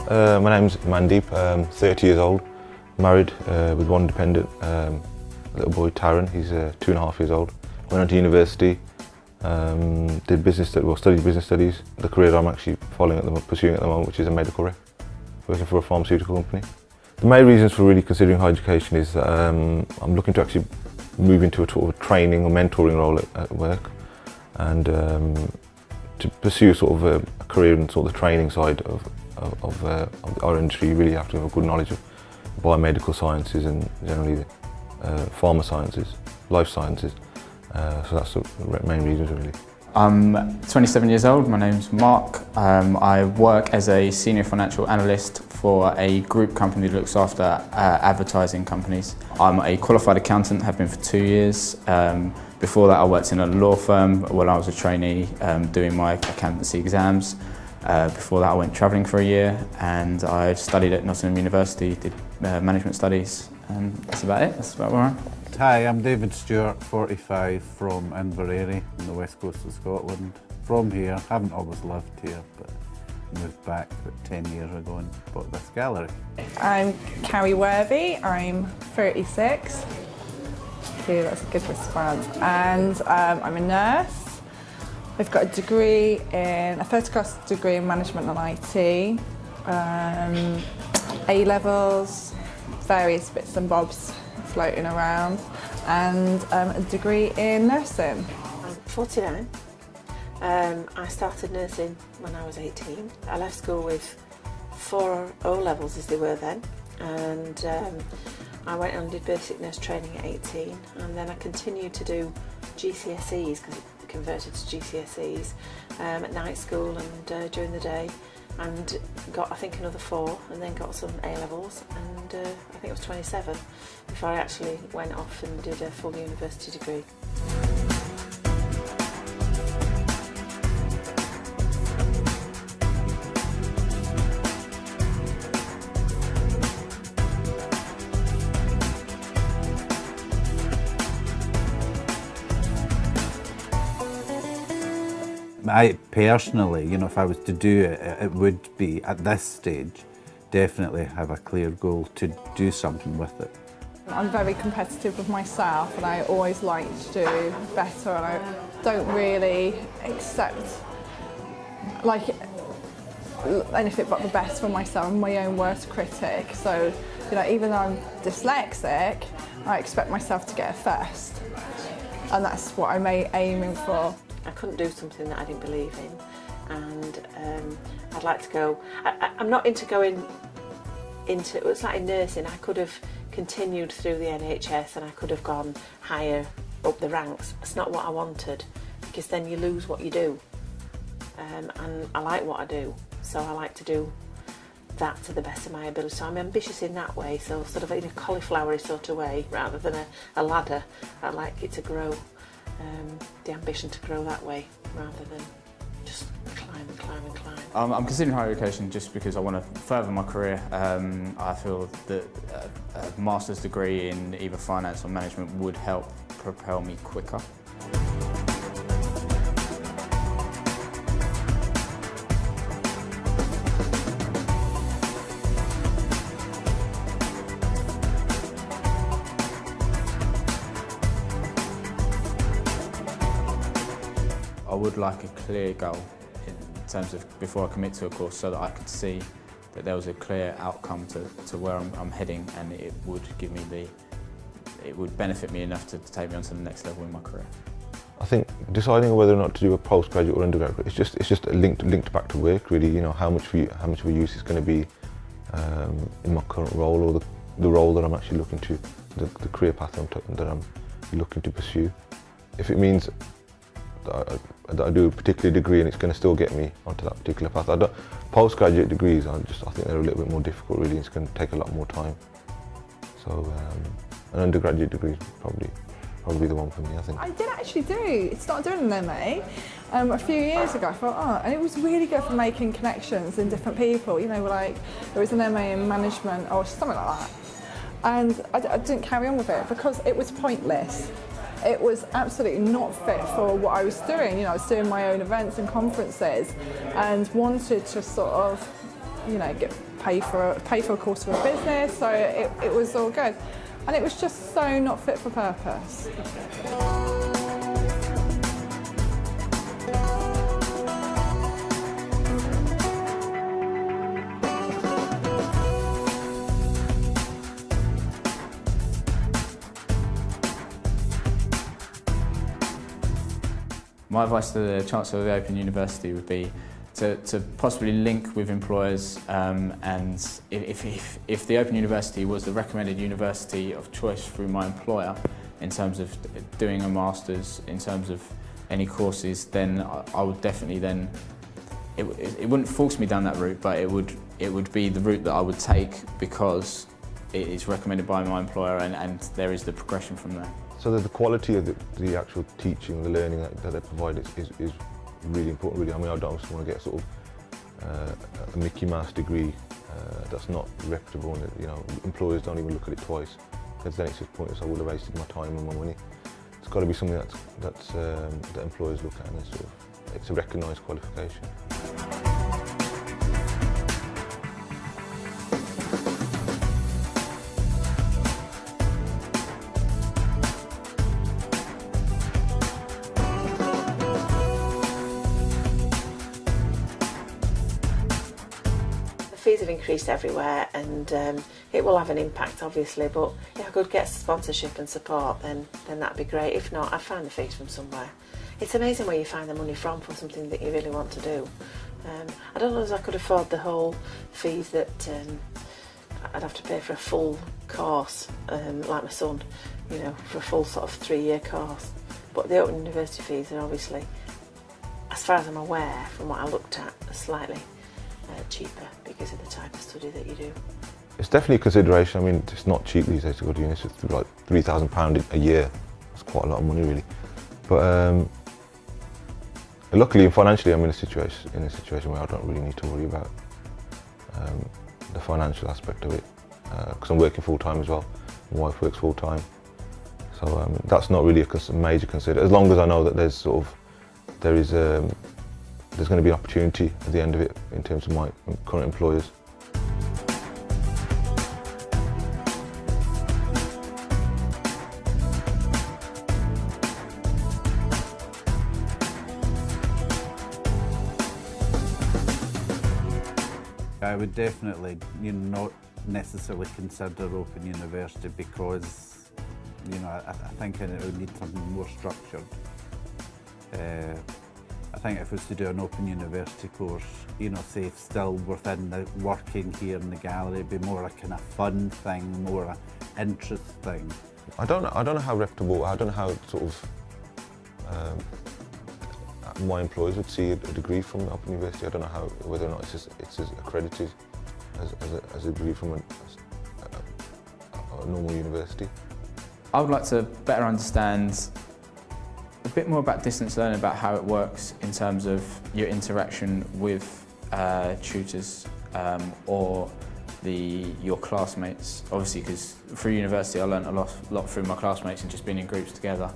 My name's Mandeep, 30 years old, married with one dependent, little boy Taran, he's 2.5 years old. Went on to university, studied business studies. The career I'm actually pursuing at the moment, which is a medical rep, working for a pharmaceutical company. The main reasons for really considering higher education is that I'm looking to actually move into a sort of training or mentoring role at work, and to pursue sort of a career in sort of the training side of our industry. You really have to have a good knowledge of biomedical sciences and generally pharma sciences, life sciences. So that's the main reasons really. I'm 27 years old, my name's Mark. I work as a senior financial analyst for a group company that looks after advertising companies. I'm a qualified accountant, have been for 2 years. Before that I worked in a law firm when I was a trainee doing my accountancy exams. Before that I went travelling for a year and I studied at Nottingham University, did management studies, and that's about it, that's about where I am. Hi, I'm David Stewart, 45, from Inverary on the west coast of Scotland. From here, haven't always lived here, but moved back about 10 years ago and bought this gallery. I'm Carrie Worthy, I'm 36. Okay, that's a good response. And I'm a nurse. I've got a first class degree in management and IT, A-levels, various bits and bobs floating around, and a degree in nursing. I'm 49. I started nursing when I was 18. I left school with 4 O-levels as they were then, and I went and did basic nurse training at 18, and then I continued to do GCSEs because it converted to GCSEs at night school and during the day, and got I think another 4 and then got some A-levels, and I think it was 27 before I actually went off and did a full university degree. I personally, if I was to do it, it would be, at this stage, definitely have a clear goal to do something with it. I'm very competitive with myself and I always like to do better, and I don't really accept anything but the best for myself. I'm my own worst critic, so even though I'm dyslexic, I expect myself to get a first, and that's what I'm aiming for. I couldn't do something that I didn't believe in, and I'd like to go. I'm not into going into, it's like in nursing, I could have continued through the NHS and I could have gone higher up the ranks. It's not what I wanted, because then you lose what you do, and I like what I do, so I like to do that to the best of my ability. So I'm ambitious in that way, so sort of in a cauliflowery sort of way rather than a ladder. I like it to grow. The ambition to grow that way rather than just climb and climb and climb. I'm considering higher education just because I want to further my career. I feel that a master's degree in either finance or management would help propel me quicker. I would like a clear goal in terms of before I commit to a course, so that I could see that there was a clear outcome to where I'm heading, and it would give me it would benefit me enough to take me on to the next level in my career. I think deciding whether or not to do a postgraduate or undergraduate, it's just linked back to work really. How much of a use it's going to be in my current role, or the role that I'm actually looking to, the career path that I'm looking to pursue. If it means that I do a particular degree and it's going to still get me onto that particular path. Postgraduate degrees, I think they're a little bit more difficult really. It's going to take a lot more time. So an undergraduate degree is probably the one for me, I think. I did actually start doing an MA a few years ago. I thought, and it was really good for making connections in different people. Like there was an MA in management or something like that. And I didn't carry on with it because it was pointless. It was absolutely not fit for what I was doing. I was doing my own events and conferences and wanted to sort of, pay for a course for a business, so it was all good. And it was just so not fit for purpose. My advice to the Chancellor of the Open University would be to possibly link with employers, and if the Open University was the recommended university of choice through my employer in terms of doing a master's, in terms of any courses, then I would definitely then, it wouldn't force me down that route, but it would be the route that I would take because it is recommended by my employer, and there is the progression from there. So the quality of the actual teaching, the learning that they provide is really important, really. I mean, I don't just want to get sort of a Mickey Mouse degree that's not reputable, and you know, employers don't even look at it twice, because then it's just pointless. I would have wasted my time and my money. It's got to be something that employers look at, and it's a recognised qualification. Fees have increased everywhere, and it will have an impact obviously, but if I could get sponsorship and support, then that'd be great. If not, I'd find the fees from somewhere. It's amazing where you find the money from for something that you really want to do. I don't know if I could afford the whole fees that I'd have to pay for a full course, like my son, you know, for a full sort of 3-year course. But the Open University fees are obviously, as far as I'm aware, from what I looked at, slightly cheaper because of the type of study that you do. It's definitely a consideration. I mean, it's not cheap these days to go to uni. It's like £3,000 a year. It's quite a lot of money, really. But luckily and financially, I'm in a situation where I don't really need to worry about the financial aspect of it, because I'm working full time as well. My wife works full time, so that's not really a major consideration. As long as I know that there's going to be an opportunity at the end of it in terms of my current employers. I would definitely, not necessarily consider Open University because, I think it would need something more structured. I think if I was to do an Open University course, say still within the working here in the gallery, it'd be more a kind of fun thing, more an interest thing. I don't know how reputable, I don't know how sort of my employers would see a degree from Open University. I don't know whether or not it's as accredited as a degree from a normal university. I would like to better understand a bit more about distance learning, about how it works in terms of your interaction with tutors or your classmates. Obviously, because through university I learnt a lot through my classmates and just being in groups together.